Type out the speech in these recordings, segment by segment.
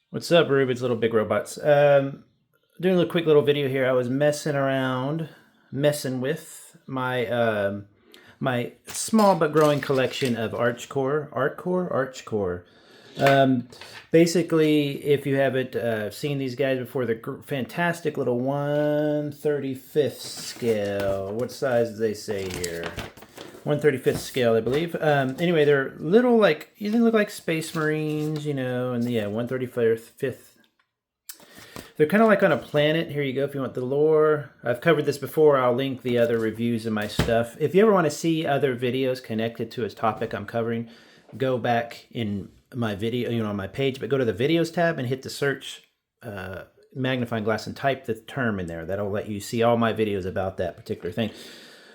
What's up, Rubens, little big robots? Doing a quick little video here. I was messing with my small but growing collection of Archecore. Um, Basically, if you haven't seen these guys before, they're fantastic little 1/35th scale. What size do they say here? 1/35th scale, I believe. Anyway, they're little, like, you look like Space Marines, you know, and yeah, 1/35th. They're kind of like on a planet. Here you go if you want the lore. I've covered this before. I'll link the other reviews of my stuff. If you ever want to see other videos connected to a topic I'm covering, go back in my video, on my page, but go to the videos tab and hit the search magnifying glass and type the term in there. That'll let you see all my videos about that particular thing.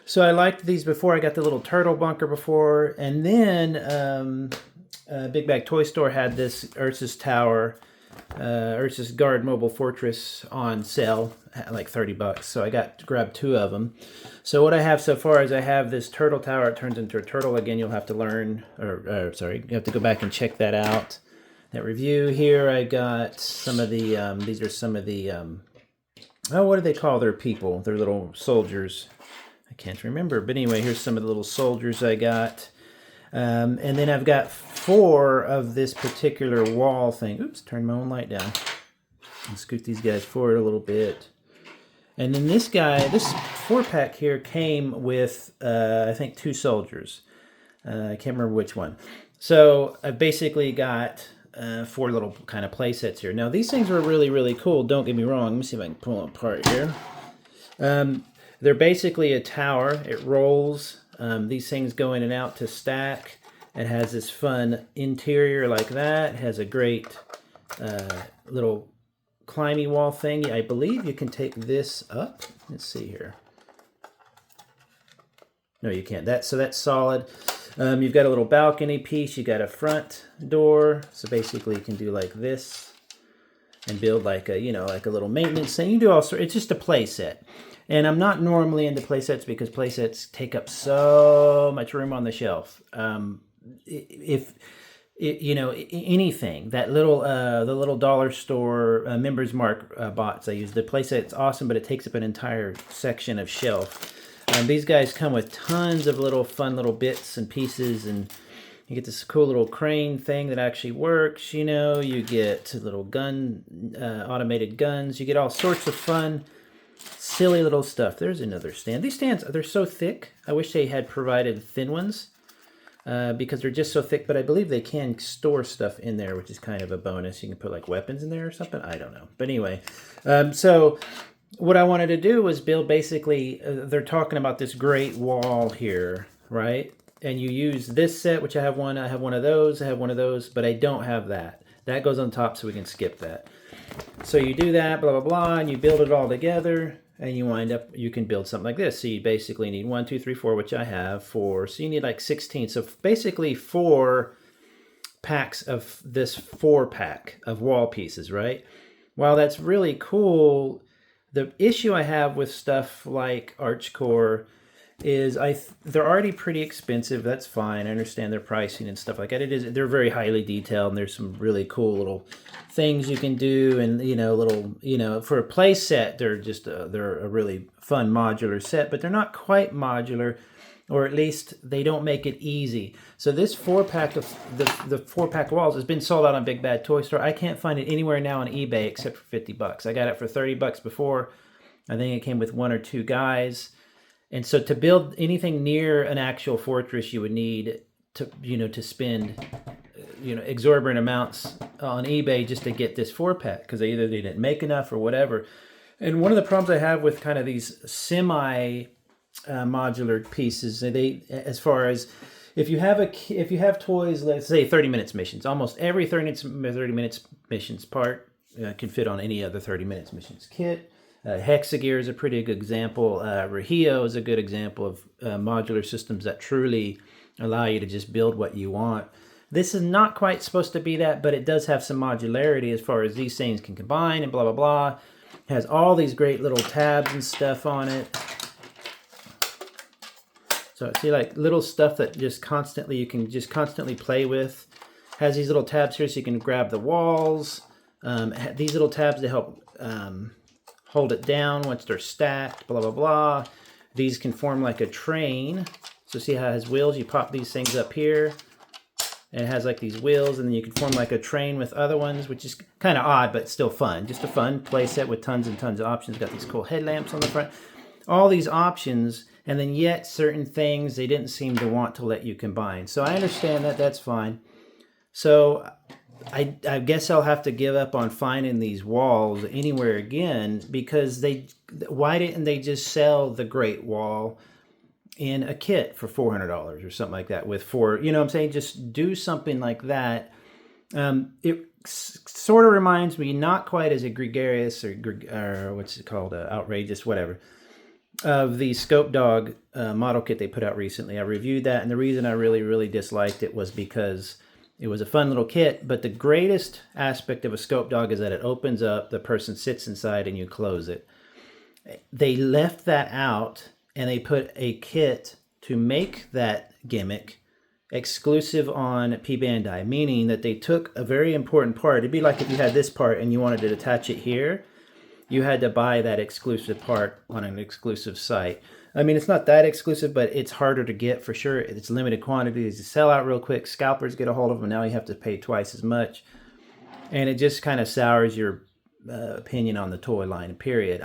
So I liked these before. I got the little turtle bunker before. And then Big Bag Toy Store had this Ursus Tower, Ursus Guard Mobile Fortress on sale at like $30. So I grabbed two of them. So what I have so far is I have this turtle tower. It turns into a turtle. Again, you'll have to learn, sorry, you have to go back and check that out. That review here, I got some of the, these are some of the, oh, what do they call their people? Their little soldiers. I can't remember, but anyway, here's some of the little soldiers I got. And then I've got 4 of this particular wall thing. Oops, turn my own light down. And scoot these guys forward a little bit. And then this guy, this 4-pack here came with, I think, 2 soldiers. I can't remember which one. So I've basically got 4 little kind of play sets here. Now, these things are really, really cool. Don't get me wrong. Let me see if I can pull them apart here. They're basically a tower. It rolls. These things go in and out to stack. It has this fun interior like that. It has a great little climby wall thing. I believe you can take this up. Let's see here. No, you can't. So that's solid. You've got a little balcony piece. You got a front door. So basically, you can do like this and build like a, like a little maintenance thing. You do all sorts. It's just a play set. And I'm not normally into playsets because playsets take up so much room on the shelf. Anything that little the little dollar store members mark bots I use, the playset's awesome, but it takes up an entire section of shelf. These guys come with tons of little fun little bits and pieces, and you get this cool little crane thing that actually works. You get little automated guns. You get all sorts of fun, silly little stuff. There's another stand. These stands, they're so thick. I wish they had provided thin ones because they're just so thick, but I believe they can store stuff in there, which is kind of a bonus. You can put like weapons in there or something. I don't know. But anyway, so what I wanted to do was build basically, they're talking about this great wall here, right? And you use this set, which I have one of those, but I don't have that. That goes on top, so we can skip that. So you do that, blah, blah, blah, and you build it all together, and you can build something like this. So you basically need 1, 2, 3, 4, which I have 4. So you need like 16. So basically 4 packs of this 4-pack of wall pieces, right? While that's really cool, the issue I have with stuff like Archecore is they're already pretty expensive. That's fine. I understand their pricing and stuff like that. They're very highly detailed, and there's some really cool little things you can do, and for a play set, they're a really fun modular set, but they're not quite modular, or at least they don't make it easy. So this 4-pack of the 4-pack walls has been sold out on Big Bad Toy Store. I can't find it anywhere now on eBay except for $50. I got it for $30 before. I think it came with 1 or 2 guys. And so to build anything near an actual fortress, you would need to spend exorbitant amounts on eBay just to get this 4-pack, because they didn't make enough or whatever. And one of the problems I have with kind of these semi modular pieces, as far as if you have toys, let's say 30 minutes missions, almost every 30 minutes missions part can fit on any other 30 minutes missions kit. Hexagear is a pretty good example. Rahio is a good example of modular systems that truly allow you to just build what you want. This is not quite supposed to be that, but it does have some modularity as far as these things can combine and blah, blah, blah. It has all these great little tabs and stuff on it. So see, like little stuff that you can just constantly play with. Has these little tabs here so you can grab the walls. These little tabs to help hold it down once they're stacked, blah, blah, blah. These can form like a train. So see how it has wheels? You pop these things up here, and it has like these wheels, and then you can form like a train with other ones, which is kind of odd, but still fun. Just a fun play set with tons and tons of options. Got these cool headlamps on the front. All these options, and then yet certain things they didn't seem to want to let you combine. So I understand that, that's fine. So I guess I'll have to give up on finding these walls anywhere again, because why didn't they just sell the Great Wall in a kit for $400 or something like that with 4, you know what I'm saying? Just do something like that. It sort of reminds me, not quite as egregious or what's it called, outrageous, whatever, of the Scope Dog model kit they put out recently. I reviewed that, and the reason I really disliked it was because it was a fun little kit, but the greatest aspect of a Scope Dog is that it opens up, the person sits inside, and you close it. They left that out, and they put a kit to make that gimmick exclusive on P-Bandai, meaning that they took a very important part. It'd be like if you had this part and you wanted to attach it here, you had to buy that exclusive part on an exclusive site. I mean, it's not that exclusive, but it's harder to get for sure. It's limited quantities. You sell out real quick. Scalpers get a hold of them. Now you have to pay twice as much. And it just kind of sours your opinion on the toy line, period.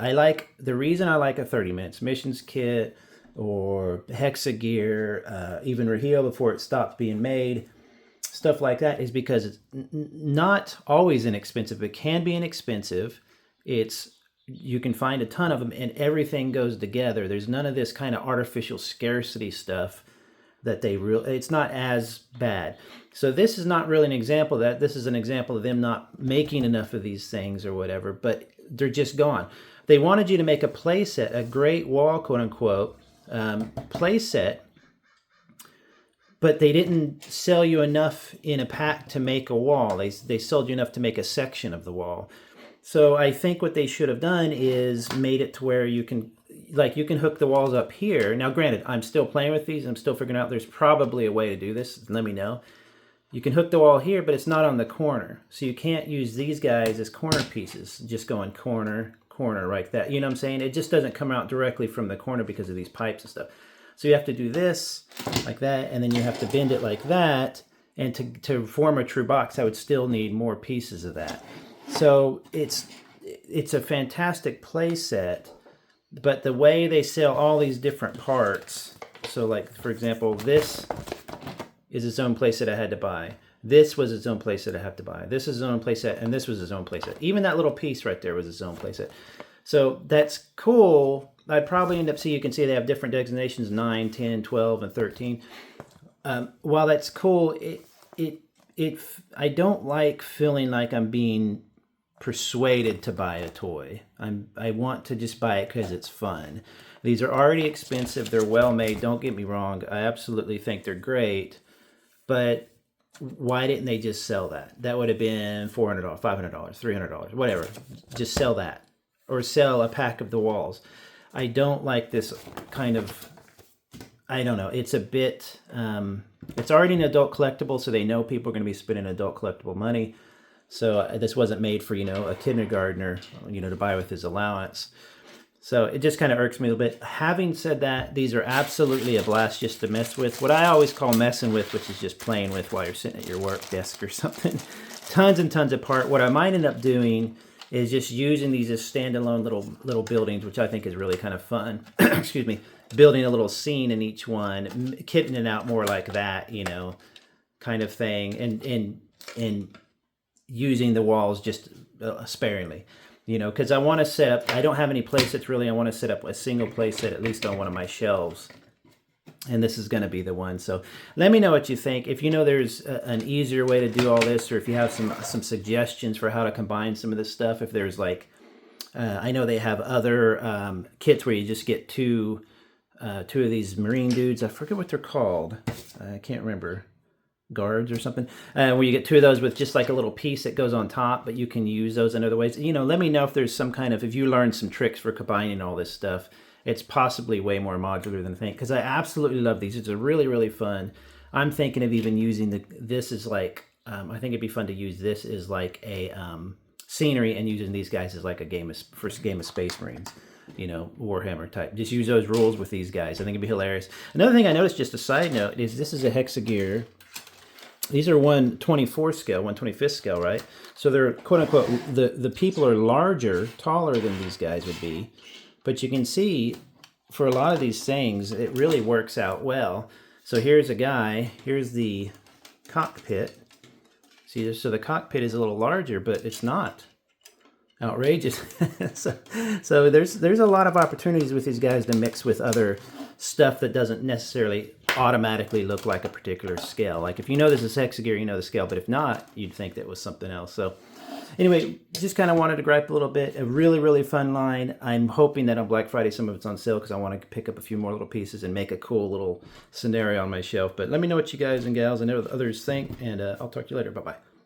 The reason I like a 30 Minutes Missions kit or Hexagear, even Raheel before it stopped being made, stuff like that, is because it's not always inexpensive. It can be inexpensive. You can find a ton of them, and everything goes together. There's none of this kind of artificial scarcity stuff that it's not as bad. So this is not really an example of that. This is an example of them not making enough of these things or whatever, but they're just gone. They wanted you to make a play set, a Great Wall, quote unquote, play set, but they didn't sell you enough in a pack to make a wall. They sold you enough to make a section of the wall. So I think what they should have done is made it to where you can hook the walls up here. Now, granted, I'm still playing with these. I'm still figuring out there's probably a way to do this. Let me know. You can hook the wall here, but it's not on the corner. So you can't use these guys as corner pieces, just going corner, corner, like that. You know what I'm saying? It just doesn't come out directly from the corner because of these pipes and stuff. So you have to do this like that, and then you have to bend it like that. And to form a true box, I would still need more pieces of that. So it's a fantastic play set, but the way they sell all these different parts, so like, for example, this is its own play set I had to buy. This was its own play set I have to buy. This is its own play set, and this was its own play set. Even that little piece right there was its own play set. So that's cool. I'd probably end up, you can see they have different designations, 9, 10, 12, and 13. While that's cool, I don't like feeling like I'm being persuaded to buy a toy. I want to just buy it because it's fun. These are already expensive. They're well made. Don't get me wrong. I absolutely think they're great. But why didn't they just sell that? That would have been $400, $500, $300, whatever. Just sell that. Or sell a pack of the walls. I don't like this kind of, I don't know. It's a bit, it's already an adult collectible, so they know people are going to be spending adult collectible money. So this wasn't made for, a kindergartner, to buy with his allowance. So it just kind of irks me a little bit. Having said that, these are absolutely a blast just to mess with. What I always call messing with, which is just playing with while you're sitting at your work desk or something. Tons and tons apart. What I might end up doing is just using these as standalone little buildings, which I think is really kind of fun. Excuse me. Building a little scene in each one, kitting it out more like that, kind of thing. And using the walls just sparingly, because I want to set up, I don't have any play sets really. I want to set up a single play set, at least on one of my shelves. And this is going to be the one. So let me know what you think. If there's an easier way to do all this, or if you have some suggestions for how to combine some of this stuff. If there's I know they have other kits where you just get two of these marine dudes. I forget what they're called. I can't remember. Guards or something, where you get two of those with just like a little piece that goes on top, but you can use those in other ways. Let me know if there's some kind of, if you learn some tricks for combining all this stuff. It's possibly way more modular than I think, because I absolutely love these. It's really, really fun. I'm thinking of even using this as like, I think it'd be fun to use this as like a scenery and using these guys as like a game of, first game of Space Marines, you know, Warhammer type. Just use those rules with these guys. I think it'd be hilarious. Another thing I noticed, just a side note, is this is a Hexagear. These are 1/24 scale, 1/25 scale, right? So they're quote unquote, the people are larger, taller than these guys would be. But you can see for a lot of these things, it really works out well. So here's a guy, here's the cockpit. See, so the cockpit is a little larger, but it's not outrageous. so there's a lot of opportunities with these guys to mix with other stuff that doesn't necessarily automatically look like a particular scale. Like if you know this is Hexagear, you know the scale, but if not, you'd think that was something else. So anyway, just kind of wanted to gripe a little bit. A really, really fun line. I'm hoping that on Black Friday some of it's on sale because I want to pick up a few more little pieces and make a cool little scenario on my shelf. But let me know what you guys and gals and others think, and I'll talk to you later. Bye-bye.